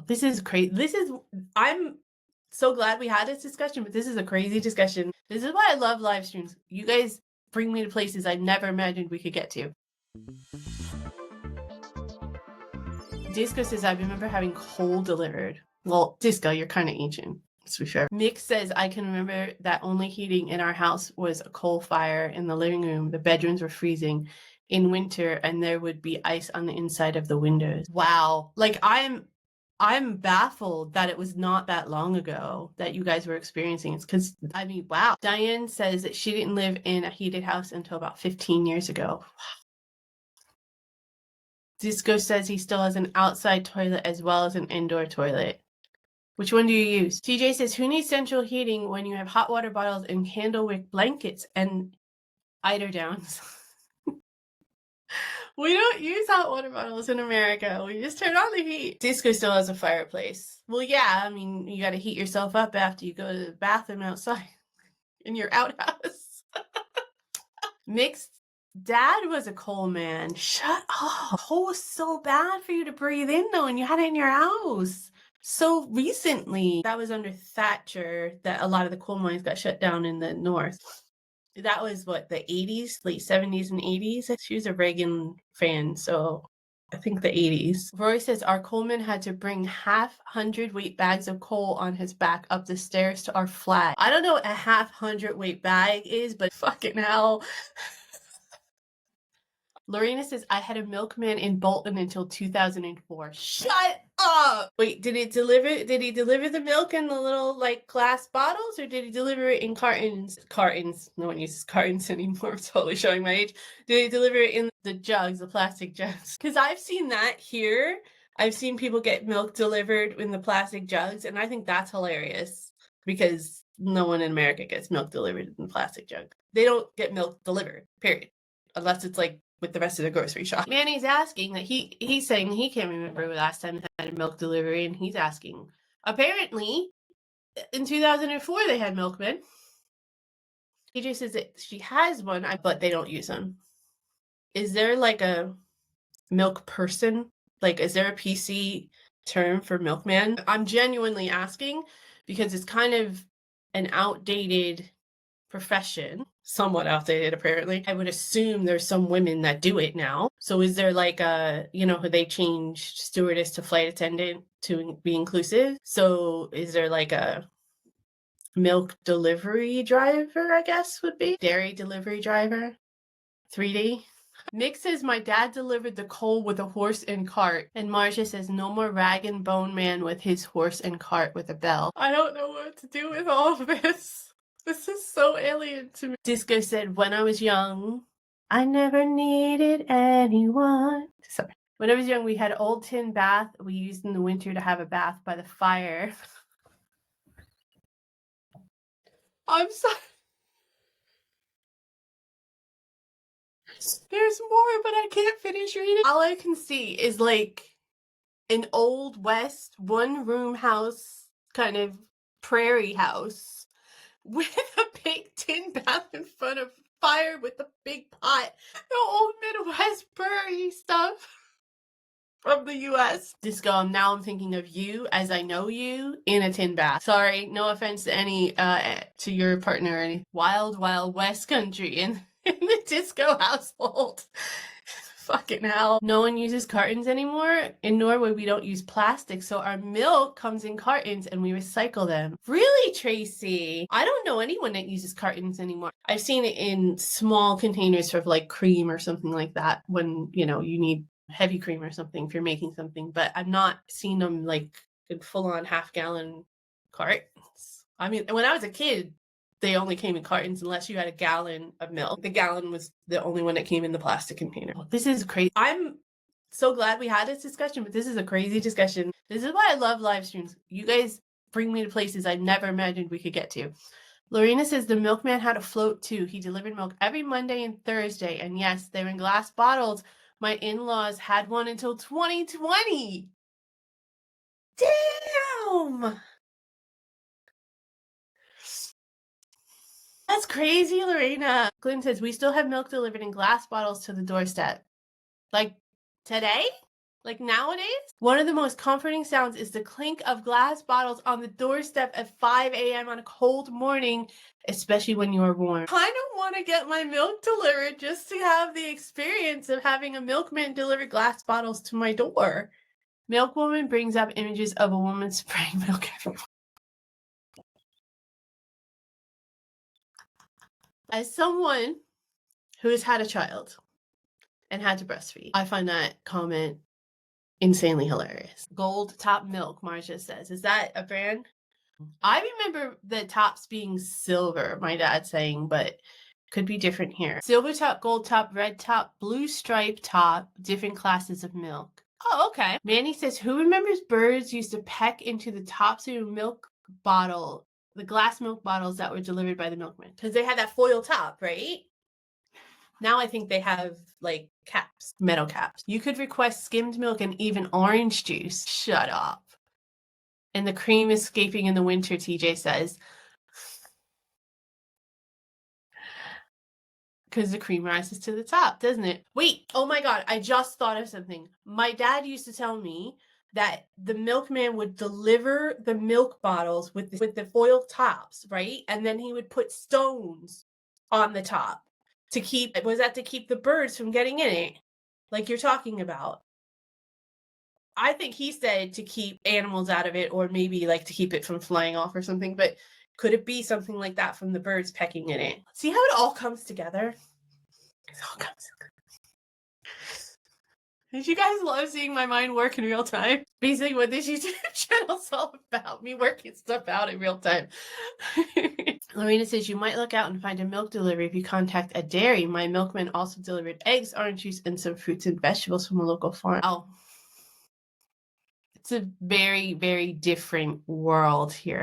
This is crazy. I'm so glad we had this discussion, but this is a crazy discussion. This is why I love live streams. You guys bring me to places I never imagined we could get to. Disco says, I remember having coal delivered. Well, Disco, you're kind of ancient, to be fair. Mick says, I can remember that only heating in our house was a coal fire in the living room. The bedrooms were freezing in winter, and there would be ice on the inside of the windows. Wow. Like, I'm baffled that it was not that long ago that you guys were experiencing it. Because, I mean, wow. Diane says that she didn't live in a heated house until about 15 years ago. Disco says he still has an outside toilet as well as an indoor toilet. Which one do you use? TJ says, who needs central heating when you have hot water bottles and candlewick blankets and eiderdowns? We don't use hot water bottles in America. We just turn on the heat. Disco still has a fireplace. Well, yeah, I mean, you got to heat yourself up after you go to the bathroom outside in your outhouse. Mick's dad was a coal man. Shut up. Coal was so bad for you to breathe in, though, and you had it in your house. So recently, that was under Thatcher that a lot of the coal mines got shut down in the north. That was what, the 80s, late 70s and 80s? She was a Reagan fan, so I think the 80s. Roy says our coalman had to bring half hundredweight bags of coal on his back up the stairs to our flat. I don't know what a half hundredweight bag is, but fucking hell. Lorena says, I had a milkman in Bolton until 2004. Shut up! Wait, did he deliver the milk in the little, like, glass bottles, or did he deliver it in cartons? Cartons. No one uses cartons anymore. I'm totally showing my age. Did he deliver it in the jugs, the plastic jugs? Because I've seen that here. I've seen people get milk delivered in the plastic jugs, and I think that's hilarious because no one in America gets milk delivered in the plastic jug. They don't get milk delivered, period. Unless it's, like, with the rest of the grocery shop. Manny's asking that he's saying he can't remember the last time they had a milk delivery, and he's asking. Apparently, in 2004 they had milkmen. AJ says that she has one, but they don't use them. Is there like a milk person? Like, is there a PC term for milkman? I'm genuinely asking because it's kind of an outdated profession, somewhat outdated apparently. I would assume there's some women that do it now. So is there like a, they changed stewardess to flight attendant to be inclusive? So is there like a milk delivery driver, I guess would be? Dairy delivery driver? 3D? Nick says, my dad delivered the coal with a horse and cart. And Marcia says, no more rag and bone man with his horse and cart with a bell. I don't know what to do with all of this. This is so alien to me. Disco said, when I was young, I never needed anyone. Sorry. When I was young, we had an old tin bath we used in the winter to have a bath by the fire. I'm sorry. There's more, but I can't finish reading. All I can see is like an old West one-room house, kind of prairie house, with a big tin bath in front of fire with a big pot. The old Midwest prairie stuff from the US. Disco, now I'm thinking of you as I know you in a tin bath. Sorry, no offense to any, to your partner or any wild, wild West country in the Disco household. Fucking hell. No one uses cartons anymore. In Norway, we don't use plastic, so our milk comes in cartons and we recycle them. Really, Tracy? I don't know anyone that uses cartons anymore. I've seen it in small containers for like cream or something like that when, you need heavy cream or something if you're making something, but I've not seen them like in full-on half-gallon cartons. I mean, when I was a kid, they only came in cartons unless you had a gallon of milk. The gallon was the only one that came in the plastic container. This is crazy. I'm so glad we had this discussion, but this is a crazy discussion. This is why I love live streams. You guys bring me to places I never imagined we could get to. Lorena says the milkman had a float too. He delivered milk every Monday and Thursday. And yes, they're in glass bottles. My in-laws had one until 2020. Damn! That's crazy, Lorena. Glenn says, we still have milk delivered in glass bottles to the doorstep. Like, today? Like nowadays, one of the most comforting sounds is the clink of glass bottles on the doorstep at 5 a.m. on a cold morning, especially when you are warm. I kind of want to get my milk delivered just to have the experience of having a milkman deliver glass bottles to my door. Milkwoman brings up images of a woman spraying milk everywhere. As someone who has had a child and had to breastfeed, I find that comment insanely hilarious. Gold top milk, Marcia says. Is that a brand? I remember the tops being silver, my dad saying, but could be different here. Silver top, gold top, red top, blue stripe top, different classes of milk. Oh, okay. Manny says, who remembers birds used to peck into the tops of a milk bottle, the glass milk bottles that were delivered by the milkman? Because they had that foil top, right? Now I think they have like caps, metal caps. You could request skimmed milk and even orange juice. Shut up. And the cream escaping in the winter, TJ says. Because the cream rises to the top, doesn't it? Wait, oh my God, I just thought of something. My dad used to tell me that the milkman would deliver the milk bottles with the foil tops, right? And then he would put stones on the top to keep the birds from getting in it, like you're talking about. I think he said to keep animals out of it, or maybe like to keep it from flying off or something, but could it be something like that from the birds pecking in it? See how it all comes together? It all comes together. Did you guys love seeing my mind work in real time? Basically what this YouTube channel's all about, me working stuff out in real time. Lorena says, you might look out and find a milk delivery if you contact a dairy. My milkman also delivered eggs, orange juice, and some fruits and vegetables from a local farm. Oh. It's a very, very different world here.